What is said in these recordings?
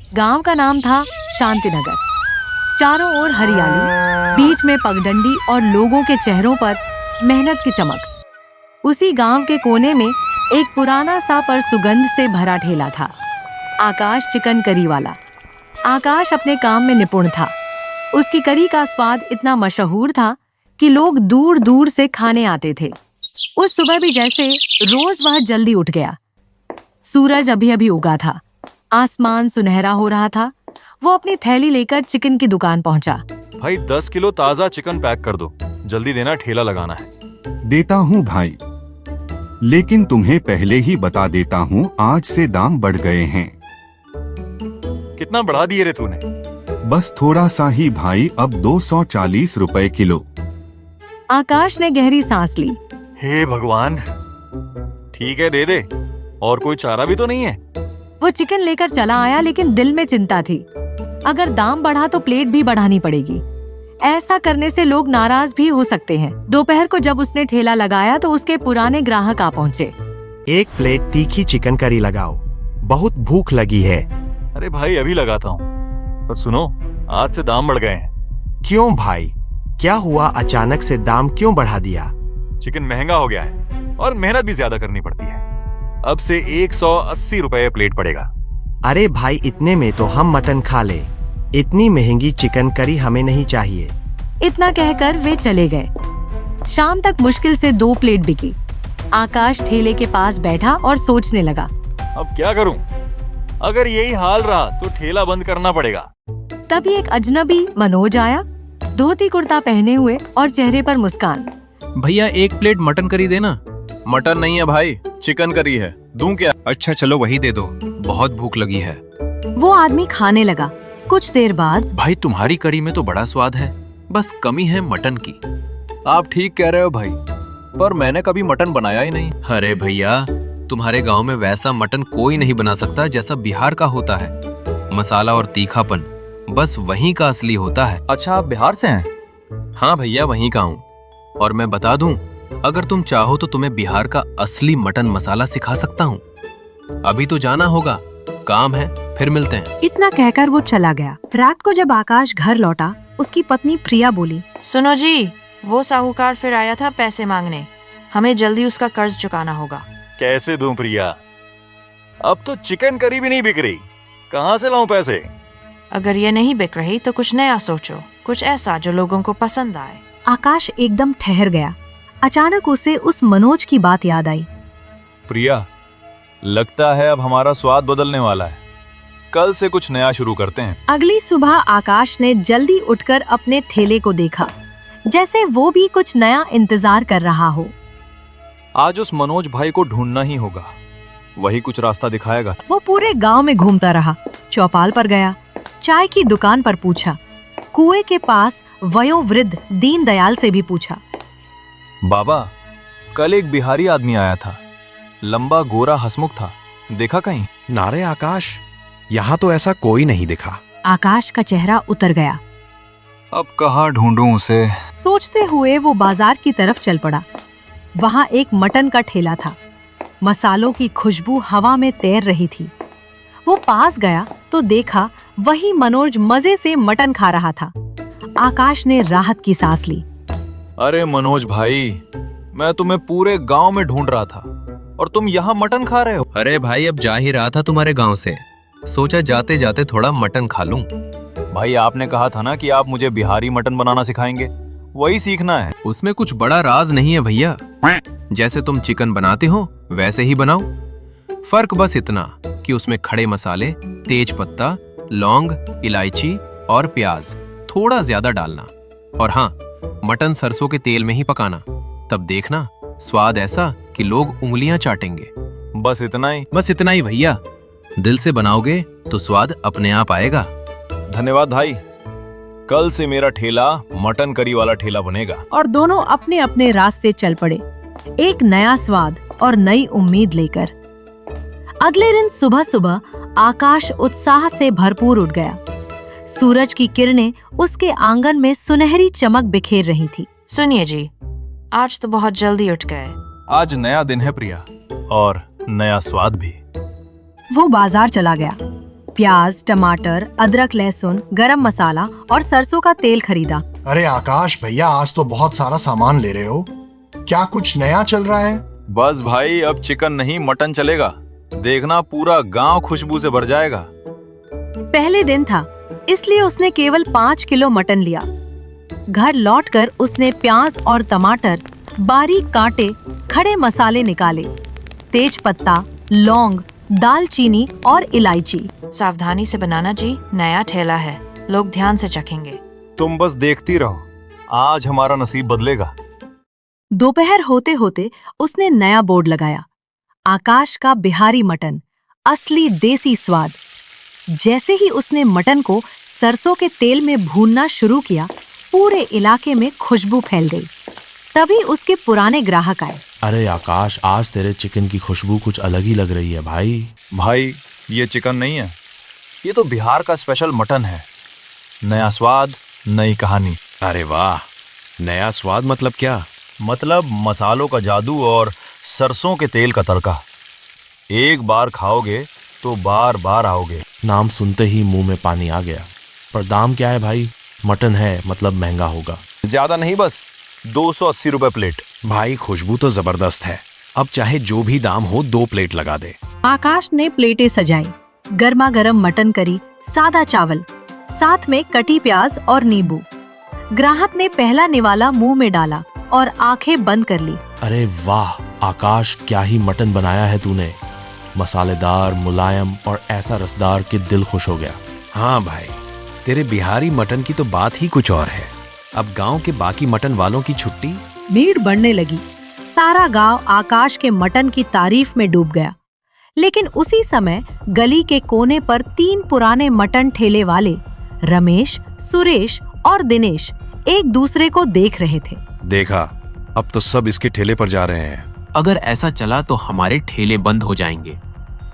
गांव का नाम था शांतिनगर। चारों ओर हरियाली, बीच में पगडंडी और लोगों के चेहरों पर मेहनत की चमक। उसी गांव के कोने में एक पुराना सा पर सुगंध से भरा ठेला था, आकाश चिकन करी वाला। आकाश अपने काम में निपुण था। उसकी करी का स्वाद इतना मशहूर था कि लोग दूर दूर से खाने आते थे। उस सुबह भी जैसे रोज वह जल्दी उठ गया। सूरज अभी अभी उगा था, आसमान सुनहरा हो रहा था। वो अपनी थैली लेकर चिकन की दुकान पहुंचा। भाई 10 किलो ताजा चिकन पैक कर दो, जल्दी देना, ठेला लगाना है। देता हूँ भाई, लेकिन तुम्हें पहले ही बता देता हूँ, आज से दाम बढ़ गए हैं। कितना बढ़ा दिए रे तूने? बस थोड़ा सा ही भाई, अब 240 रुपए किलो। आकाश ने गहरी सांस ली। हे भगवान, ठीक है दे दे, और कोई चारा भी तो नहीं है। वो चिकन लेकर चला आया, लेकिन दिल में चिंता थी। अगर दाम बढ़ा तो प्लेट भी बढ़ानी पड़ेगी। ऐसा करने से लोग नाराज भी हो सकते हैं। दोपहर को जब उसने ठेला लगाया तो उसके पुराने ग्राहक आ पहुंचे। एक प्लेट तीखी चिकन करी लगाओ, बहुत भूख लगी है। अरे भाई अभी लगाता हूँ, पर सुनो, आज से दाम बढ़ गए हैं। क्यों भाई, क्या हुआ? अचानक से दाम क्यों बढ़ा दिया? चिकन महंगा हो गया है और मेहनत भी ज्यादा करनी पड़ती है। अब से 180 रुपए प्लेट पड़ेगा। अरे भाई, इतने में तो हम मटन खा ले। इतनी महंगी चिकन करी हमें नहीं चाहिए। इतना कहकर वे चले गए। शाम तक मुश्किल से 2 प्लेट बिकी। आकाश ठेले के पास बैठा और सोचने लगा, अब क्या करूं? अगर यही हाल रहा तो ठेला बंद करना पड़ेगा। तभी एक अजनबी मनोज आया, धोती कुर्ता पहने हुए और चेहरे पर मुस्कान। भैया 1 प्लेट मटन करी देना। मटन नहीं है भाई, चिकन करी है। दूं क्या? अच्छा चलो वही दे दो, बहुत भूख लगी है। वो आदमी खाने लगा। कुछ देर बाद, भाई तुम्हारी करी में तो बड़ा स्वाद है, बस कमी है मटन की। आप ठीक कह रहे हो भाई, पर मैंने कभी मटन बनाया ही नहीं। अरे भैया, तुम्हारे गांव में वैसा मटन कोई नहीं बना सकता जैसा बिहार का होता है। मसाला और तीखापन बस वहीं का असली होता है। अच्छा, आप बिहार से हैं? हाँ भैया, वहीं का हूँ। और मैं बता दूं, अगर तुम चाहो तो तुम्हें बिहार का असली मटन मसाला सिखा सकता हूँ। अभी तो जाना होगा, काम है, फिर मिलते हैं। इतना कहकर वो चला गया। रात को जब आकाश घर लौटा, उसकी पत्नी प्रिया बोली, सुनो जी, वो साहूकार फिर आया था पैसे मांगने। हमें जल्दी उसका कर्ज चुकाना होगा। कैसे दूं प्रिया? अब तो चिकन करी भी नहीं बिक रही, कहाँ से लाऊं पैसे? अगर ये नहीं बिक रही तो कुछ नया सोचो, कुछ ऐसा जो लोगों को पसंद आए। आकाश एकदम ठहर गया। अचानक उसे उस मनोज की बात याद आई। प्रिया, लगता है अब हमारा स्वाद बदलने वाला है। कल से कुछ नया शुरू करते हैं। अगली सुबह आकाश ने जल्दी उठकर अपने ठेले को देखा, जैसे वो भी कुछ नया इंतजार कर रहा हो। आज उस मनोज भाई को ढूंढना ही होगा, वही कुछ रास्ता दिखाएगा। वो पूरे गांव में घूमता रहा, चौपाल पर गया, चाय की दुकान पर पूछा, कुएं के पास वयोवृद्ध दीनदयाल से भी पूछा। बाबा, कल एक बिहारी आदमी आया था, लंबा गोरा हंसमुख था, देखा कहीं? नारे आकाश, यहाँ तो ऐसा कोई नहीं दिखा। आकाश का चेहरा उतर गया। अब कहाँ ढूंढूं उसे? सोचते हुए वो बाजार की तरफ चल पड़ा। वहाँ एक मटन का ठेला था। मसालों की खुशबू हवा में तैर रही थी। वो पास गया तो देखा वही मनोज मजे से मटन खा रहा था। आकाश ने राहत की सांस ली। अरे मनोज भाई, मैं तुम्हें पूरे गांव में ढूंढ रहा था और तुम यहाँ मटन खा रहे हो। अरे भाई, अब जा ही रहा था तुम्हारे गांव से, सोचा जाते जाते थोड़ा मटन खा लूं। भाई आपने कहा था ना कि आप मुझे बिहारी मटन बनाना सिखाएंगे, वही सीखना है। उसमें कुछ बड़ा राज नहीं है भैया, जैसे तुम चिकन बनाते हो वैसे ही बनाओ। फर्क बस इतना कि उसमें खड़े मसाले, तेज पत्ता, लौंग, इलायची और प्याज थोड़ा ज्यादा डालना। और हाँ, मटन सरसों के तेल में ही पकाना, तब देखना स्वाद ऐसा कि लोग उंगलियां चाटेंगे। बस इतना ही? बस इतना ही भैया, दिल से बनाओगे तो स्वाद अपने आप आएगा। धन्यवाद भाई, कल से मेरा ठेला मटन करी वाला ठेला बनेगा। और दोनों अपने अपने रास्ते चल पड़े, एक नया स्वाद और नई उम्मीद लेकर। अगले दिन सुबह सुबह आकाश उत्साह से भरपूर उठ गया। सूरज की किरणें उसके आंगन में सुनहरी चमक बिखेर रही थी। सुनिए जी, आज तो बहुत जल्दी उठ गए। आज नया दिन है प्रिया, और नया स्वाद भी। वो बाजार चला गया। प्याज, टमाटर, अदरक, लहसुन, गरम मसाला और सरसों का तेल खरीदा। अरे आकाश भैया, आज तो बहुत सारा सामान ले रहे हो। क्या कुछ नया चल रहा है? बस भाई, अब चिकन नहीं मटन चलेगा। देखना पूरा गांव खुशबू से भर जाएगा। पहले दिन था, इसलिए उसने केवल 5 किलो मटन लिया। घर लौटकर उसने प्याज और टमाटर बारीक काटे, खड़े मसाले निकाले, तेज पत्ता, लौंग, दालचीनी और इलायची। सावधानी से बनाना जी, नया ठेला है, लोग ध्यान से चखेंगे। तुम बस देखती रहो, आज हमारा नसीब बदलेगा। दोपहर होते होते उसने नया बोर्ड लगाया, आकाश का बिहारी मटन, असली देसी स्वाद। जैसे ही उसने मटन को सरसों के तेल में भूनना शुरू किया, पूरे इलाके में खुशबू फैल गई। तभी उसके पुराने ग्राहक आए। अरे आकाश, आज तेरे चिकन की खुशबू कुछ अलग ही लग रही है भाई। भाई, ये चिकन नहीं है, ये तो बिहार का स्पेशल मटन है। नया स्वाद, नई कहानी। अरे वाह, नया स्वाद मतलब क्या? मतलब मसालों का जादू और सरसों के तेल का तड़का। एक बार खाओगे तो बार बार आओगे। नाम सुनते ही मुंह में पानी आ गया। पर दाम क्या है भाई? मटन है मतलब महंगा होगा। ज्यादा नहीं, बस 280 रुपए प्लेट। भाई खुशबू तो जबरदस्त है, अब चाहे जो भी दाम हो 2 प्लेट लगा दे। आकाश ने प्लेटें सजाई, गर्मा गर्म मटन करी, सादा चावल, साथ में कटी प्याज और नींबू। ग्राहक ने पहला निवाला मुंह में डाला और आंखें बंद कर ली। अरे वाह आकाश, क्या ही मटन बनाया है तूने। मसालेदार, मुलायम और ऐसा रसदार कि दिल खुश हो गया। हाँ भाई, तेरे बिहारी मटन की तो बात ही कुछ और है। अब गांव के बाकी मटन वालों की छुट्टी। भीड़ बढ़ने लगी। सारा गांव आकाश के मटन की तारीफ में डूब गया। लेकिन उसी समय गली के कोने पर 3 पुराने मटन ठेले वाले रमेश, सुरेश और दिनेश एक दूसरे को देख रहे थे। देखा, अब तो सब इसके ठेले पर जा रहे हैं। अगर ऐसा चला तो हमारे ठेले बंद हो जाएंगे।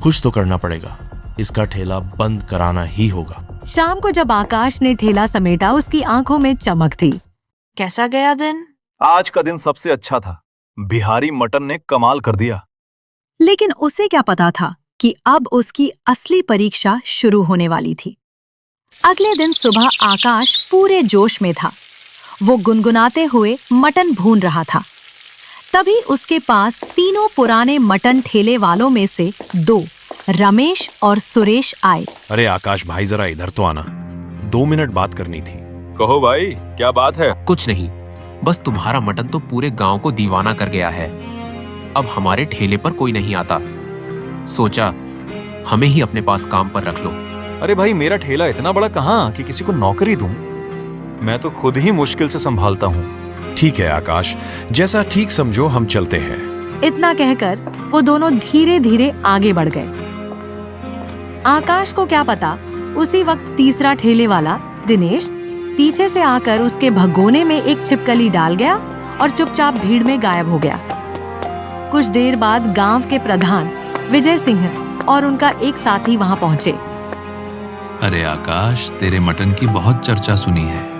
कुछ तो करना पड़ेगा, इसका ठेला बंद कराना ही होगा। शाम को जब आकाश ने ठेला समेटा, उसकी आंखों में चमक थी। कैसा गया दिन? आज का दिन सबसे अच्छा था। बिहारी मटन ने कमाल कर दिया। लेकिन उसे क्या पता था कि अब उसकी असली परीक्षा शुरू होने वाली थी। अगले दिन सुबह आकाश पूरे जोश में था। वो गुनगुनाते हुए मटन भून रहा था। तभी उसके पास तीनों पुराने मटन ठेले वालों में से 2, रमेश और सुरेश आए। अरे आकाश भाई, जरा इधर तो आना, 2 मिनट बात करनी थी। कहो भाई, क्या बात है? कुछ नहीं, बस तुम्हारा मटन तो पूरे गांव को दीवाना कर गया है। अब हमारे ठेले पर कोई नहीं आता। सोचा हमें ही अपने पास काम पर रख लो। अरे भाई, मेरा ठेला इतना बड़ा कहाँ कि किसी को नौकरी दूं? मैं तो खुद ही मुश्किल से संभालता हूँ। ठीक है आकाश, जैसा ठीक समझो, हम चलते हैं। इतना कहकर वो दोनों धीरे धीरे आगे बढ़ गए। आकाश को क्या पता, उसी वक्त तीसरा ठेले वाला दिनेश पीछे से आकर उसके भगोने में एक छिपकली डाल गया और चुपचाप भीड़ में गायब हो गया। कुछ देर बाद गांव के प्रधान विजय सिंह और उनका एक साथी वहां पहुंचे। अरे आकाश, तेरे मटन की बहुत चर्चा सुनी है।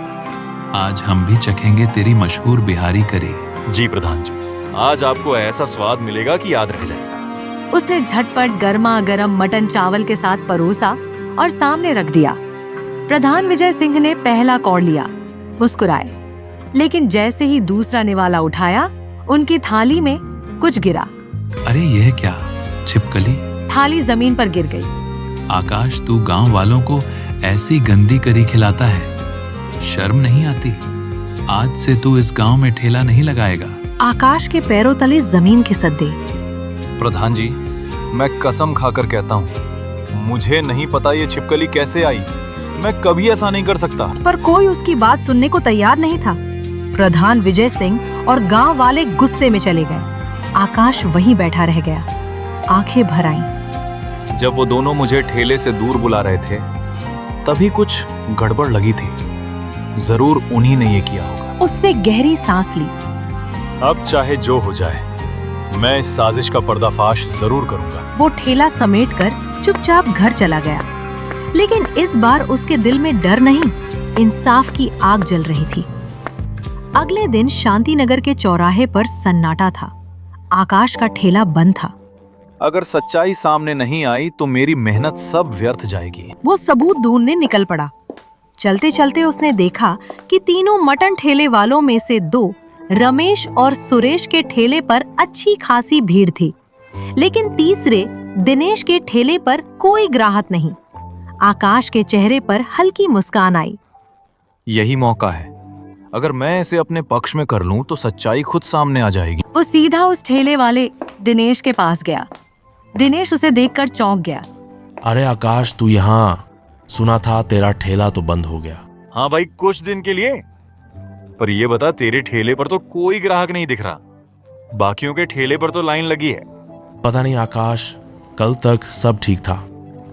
आज हम भी चखेंगे तेरी मशहूर बिहारी करी। जी प्रधान जी, आज आपको ऐसा स्वाद मिलेगा कि याद रह जाएगा। उसने झटपट गर्मा गर्म मटन चावल के साथ परोसा और सामने रख दिया। प्रधान विजय सिंह ने पहला कौड़ लिया, मुस्कुराए, लेकिन जैसे ही दूसरा निवाला उठाया, उनकी थाली में कुछ गिरा। अरे यह क्या? छिपकली? थाली जमीन पर गिर गई। आकाश, तू गांव वालों को ऐसी गंदी करी खिलाता है, शर्म नहीं आती? आज से तू इस गांव में ठेला नहीं लगाएगा। आकाश के पैरों तले जमीन खिसक गई। प्रधान जी, मैं कसम खाकर कहता हूँ, मुझे नहीं पता ये छिपकली कैसे आई। मैं कभी ऐसा नहीं कर सकता। पर कोई उसकी बात सुनने को तैयार नहीं था। प्रधान विजय सिंह और गांव वाले गुस्से में चले गए। आकाश वहीं बैठा रह गया, आंखें भर आईं। जब वो दोनों मुझे ठेले से दूर बुला रहे थे, तभी कुछ गड़बड़ लगी थी। जरूर उन्हीं ने ये किया होगा। उसने गहरी सांस ली। अब चाहे जो हो जाए, मैं इस साजिश का पर्दाफाश जरूर करूंगा। वो ठेला समेटकर चुपचाप घर चला गया। लेकिन इस बार उसके दिल में डर नहीं, इंसाफ की आग जल रही थी। अगले दिन शांतिनगर के चौराहे पर सन्नाटा था। आकाश का ठेला बंद था। अगर सच्चाई सामने नहीं आई तो मेरी मेहनत सब व्यर्थ जाएगी। वो सबूत ढूंढने निकल पड़ा। चलते चलते उसने देखा कि तीनों मटन ठेले वालों में से 2 रमेश और सुरेश के ठेले पर अच्छी खासी भीड़ थी, लेकिन तीसरे दिनेश के ठेले पर कोई ग्राहक नहीं। आकाश के चेहरे पर हल्की मुस्कान आई। यही मौका है, अगर मैं इसे अपने पक्ष में कर लूं तो सच्चाई खुद सामने आ जाएगी। वो सीधा उस ठेले वाले दिनेश के पास गया। दिनेश उसे देखकर चौंक गया। अरे आकाश, तू यहाँ? सुना था तेरा ठेला तो बंद हो गया। हाँ भाई, कुछ दिन के लिए। पर ये बता, तेरे ठेले पर तो कोई ग्राहक नहीं दिख रहा, बाकियों के ठेले पर तो लाइन लगी है। पता नहीं आकाश, कल तक सब ठीक था,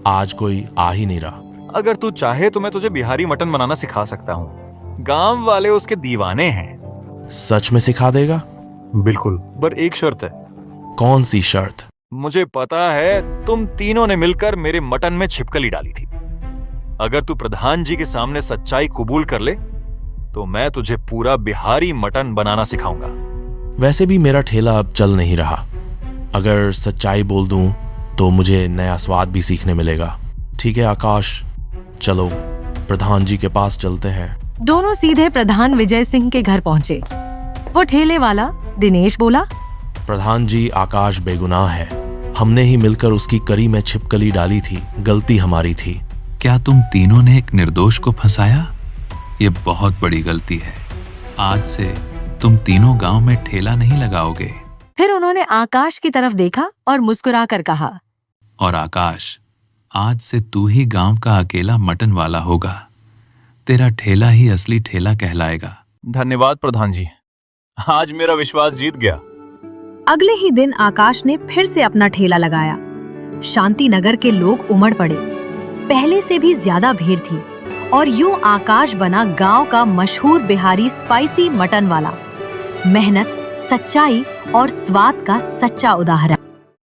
आज कोई आ ही नहीं रहा। अगर तू चाहे तो मैं तुझे बिहारी मटन बनाना सिखा सकता हूँ। गांव वाले उसके दीवाने हैं। सच में सिखा देगा? बिल्कुल, पर एक शर्त है। कौन सी शर्त? मुझे पता है तुम तीनों ने मिलकर मेरे मटन में छिपकली डाली थी। अगर तू प्रधान जी के सामने सच्चाई कबूल कर ले तो मैं तुझे पूरा बिहारी मटन बनाना सिखाऊंगा। वैसे भी मेरा ठेला अब चल नहीं रहा। अगर सच्चाई बोल दूं तो मुझे नया स्वाद भी सीखने मिलेगा। ठीक है आकाश, चलो प्रधान जी के पास चलते हैं। दोनों सीधे प्रधान विजय सिंह के घर पहुंचे। वो ठेले वाला दिनेश बोला, प्रधान जी, आकाश बेगुनाह है, हमने ही मिलकर उसकी करी में छिपकली डाली थी, गलती हमारी थी। क्या तुम तीनों ने एक निर्दोष को फंसाया? ये बहुत बड़ी गलती है। आज से तुम तीनों गांव में ठेला नहीं लगाओगे। फिर उन्होंने आकाश की तरफ देखा और मुस्कुराकर कहा, और आकाश, आज से तू ही गांव का अकेला मटन वाला होगा। तेरा ठेला ही असली ठेला कहलाएगा। धन्यवाद प्रधान जी, आज मेरा विश्वास जीत गया। अगले ही दिन आकाश ने फिर से अपना ठेला लगाया। शांति नगर के लोग उमड़ पड़े। पहले से भी ज्यादा भीड़ थी और यूं आकाश बना गांव का मशहूर बिहारी स्पाइसी मटन वाला। मेहनत, सच्चाई और स्वाद का सच्चा उदाहरण।